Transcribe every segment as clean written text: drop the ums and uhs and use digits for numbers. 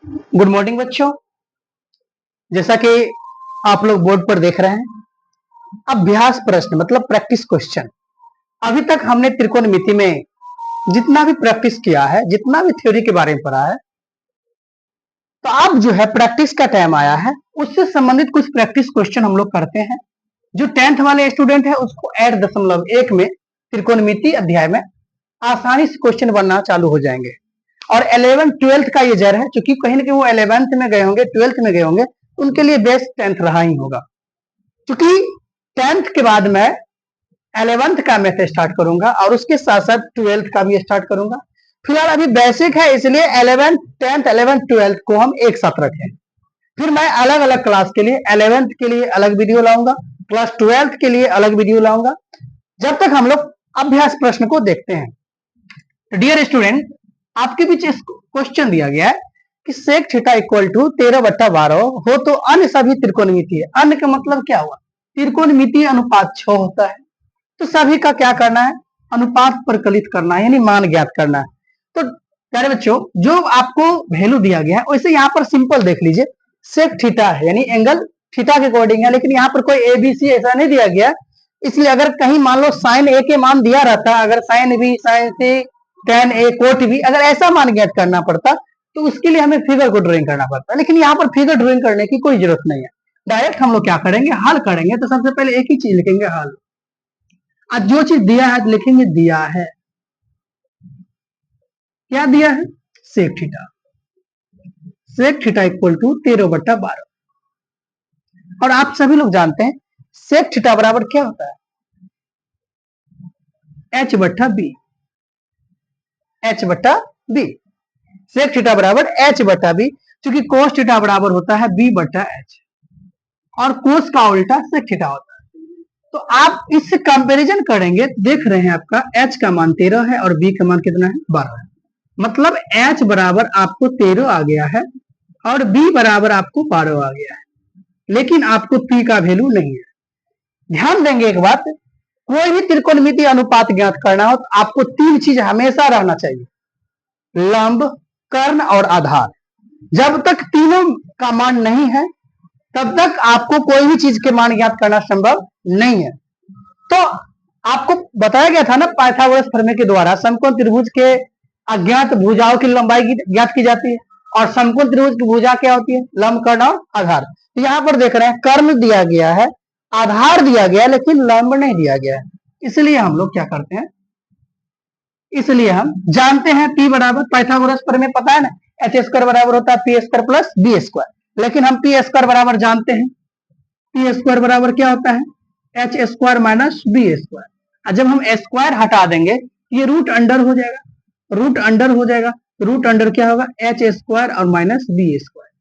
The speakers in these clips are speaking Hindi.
गुड मॉर्निंग बच्चों। जैसा कि आप लोग बोर्ड पर देख रहे हैं, अभ्यास प्रश्न मतलब प्रैक्टिस क्वेश्चन। अभी तक हमने त्रिकोणमिति में जितना भी प्रैक्टिस किया है, जितना भी थ्योरी के बारे में पढ़ा है, तो अब जो है प्रैक्टिस का टाइम आया है। उससे संबंधित कुछ प्रैक्टिस क्वेश्चन हम लोग करते हैं। जो 10th वाले स्टूडेंट है उसको 8.1 में त्रिकोणमिति अध्याय में आसानी से क्वेश्चन बनना चालू हो जाएंगे। और 11th 12th का ये जर है, क्योंकि कहीं ना कहीं वो 11th में गए होंगे, 12th में गए होंगे, उनके लिए बेस्ट 10th रहा ही होगा। क्योंकि 10th के बाद मैं 11th का मैथ स्टार्ट करूंगा और उसके साथ साथ 12th का भी स्टार्ट करूंगा। फिलहाल अभी बेसिक है, इसलिए 11th 10th 11th 12th को हम एक साथ रखें। फिर मैं अलग अलग क्लास के लिए 11th के लिए अलग वीडियो लाऊंगा, क्लास 12th के लिए अलग वीडियो लाऊंगा, जब तक हम लोग अभ्यास प्रश्न को देखते हैं। तो डियर स्टूडेंट, आपके बीच क्वेश्चन दिया गया है कि सेक थीटा इक्वल टू 13/12 हो तो अन्य सभी त्रिकोणमिति है। अन्य का मतलब क्या हुआ? त्रिकोणमिति अनुपात 6 होता है। तो सभी का क्या करना है? अनुपात प्रकलित करना है, यानी मान ज्ञात करना है। तो प्यारे बच्चों, जो आपको वैल्यू दिया गया है वैसे यहाँ पर सिंपल देख लीजिए, सेक थीटा है यानी एंगल थीटा के अकॉर्डिंग है, लेकिन यहाँ पर कोई एबीसी ऐसा नहीं दिया गया। इसलिए अगर कहीं मान लो साइन ए के मान दिया रहता, अगर साइन बी साइन सी tan ए कोट बी, अगर ऐसा मान ज्ञात करना पड़ता तो उसके लिए हमें फिगर को ड्राइंग करना पड़ता। लेकिन यहाँ पर फिगर ड्राइंग करने की कोई जरूरत नहीं है, डायरेक्ट हम लोग क्या करेंगे, हल करेंगे। तो सबसे पहले एक ही चीज लिखेंगे, हल। आज जो चीज दिया है लिखेंगे दिया है। क्या दिया है? Sec theta. Sec theta equal to 13/12। और आप सभी लोग जानते हैं सेक थीटा बराबर क्या होता है? h/b। h/b। सेक थीटा बराबर h/b, क्योंकि कोस थीटा बराबर होता है b/h और कोस का उल्टा सेक थीटा होता है। तो आप इससे कंपैरिजन करेंगे, देख रहे हैं आपका h का मान 13 है और b का मान कितना है? 12 है। मतलब h बराबर आपको 13 आ गया है और b बराबर आपको 12 आ गया है, लेकिन आपको p का वैल्यू नहीं है। ध्यान देंगे एक बात, कोई भी त्रिकोणमिति अनुपात ज्ञात करना हो तो आपको तीन चीज हमेशा रहना चाहिए, लंब, कर्ण और आधार। जब तक तीनों का मान नहीं है तब तक आपको कोई भी चीज के मान ज्ञात करना संभव नहीं है। तो आपको बताया गया था ना, पाइथागोरस प्रमेय के द्वारा समकोण त्रिभुज के अज्ञात भुजाओं की लंबाई ज्ञात की जाती है और समकोण त्रिभुज की भुजा क्या होती है? लंब, कर्ण और आधार। तो यहाँ पर देख रहे हैं कर्ण दिया गया है, आधार दिया गया है, लेकिन लंब नहीं दिया गया है। इसलिए हम लोग क्या करते हैं, इसलिए हम जानते हैं P बराबर, पाइथागोरस प्रमेय पता है ना, एच स्क्वायर बराबर होता है P square plus B square. लेकिन हम पी स्क्वायर बराबर जानते हैं, पी स्क्वायर बराबर क्या होता है? H square minus B square. जब हम स्क्वायर हटा देंगे ये रूट अंडर हो जाएगा, रूट अंडर हो जाएगा। रूट अंडर क्या होगा? एच स्क्वायर और माइनस बी स्क्वायर।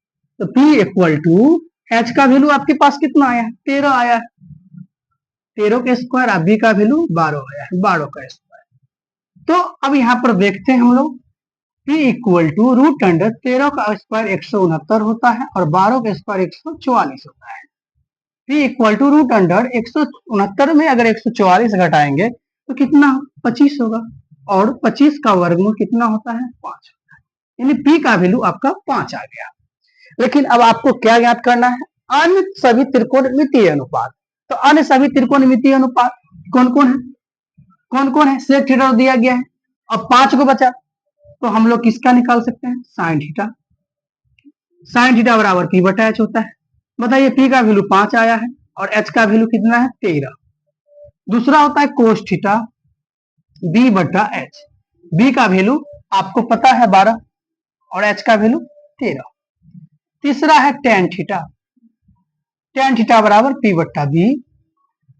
तो P इक्वल टू एच का वैल्यू आपके पास कितना आया है? 13 आया है, 13 का स्क्वायर, और बी का वैल्यू 12 आया है, 12 का स्क्वायर। तो अब यहाँ पर देखते हैं हम लोग, P equal to root under 13 का स्क्वायर 169 होता है और 12 का स्क्वायर 144 होता है। P equal to root under 169 में अगर 144 घटाएंगे तो कितना? 25 होगा, और 25 का वर्गमूल कितना होता है? 5 होता है। यानी P का वैल्यू आपका 5 आ गया। लेकिन अब आपको क्या ज्ञात करना है? अन्य सभी त्रिकोणमितीय अनुपात। तो अन्य सभी त्रिकोणमितीय अनुपात कौन कौन है? कौन कौन है? सेक थीटा दिया गया है और 5 को बचा, तो हम लोग किसका निकाल सकते हैं? Sine theta. साइन थीटा बराबर p/h होता है। बताइए, p का वैल्यू 5 आया है और h का वैल्यू कितना है? 13। दूसरा होता है कोस थीटा, b/h। b का वैल्यू आपको पता है 12 और h का वैल्यू 13। तीसरा है tan थीटा, tan थीटा बराबर p/b।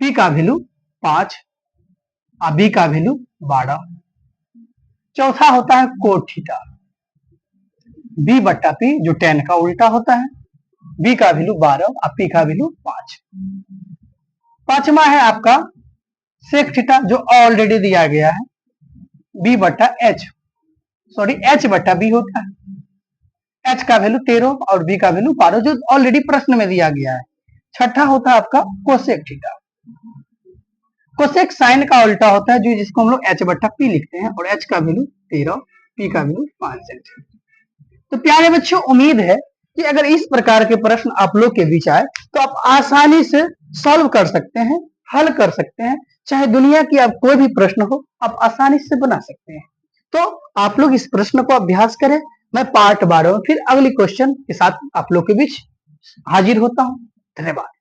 p का वैल्यू 5 और b का वैल्यू 12। चौथा होता है कोट थीटा, b/p, जो tan का उल्टा होता है। b का वैल्यू 12 और p का वैल्यू 5। पांचवा है आपका सेक थीटा, जो ऑलरेडी दिया गया है, b/h, सॉरी h/b होता है। h का वैल्यू 13 और b का वैल्यू 12, जो ऑलरेडी प्रश्न में दिया गया है। छठा होता है आपका कोसेक थीटा। कोसेक साइन का उल्टा होता है, जो जिसको हम लोग h/p लिखते हैं, और h का वैल्यू 13, p का वैल्यू 5 सेंटीमीटर। तो प्यारे बच्चों, उम्मीद है कि अगर इस प्रकार के प्रश्न आप लोग के बीच आए तो आप आसानी से सॉल्व कर सकते हैं, हल कर सकते हैं। चाहे दुनिया की आप कोई भी प्रश्न हो, आप आसानी से बना सकते हैं। तो आप लोग इस प्रश्न को अभ्यास करें। मैं पार्ट 12 फिर अगली क्वेश्चन के साथ आप लोग के बीच हाजिर होता हूं। धन्यवाद।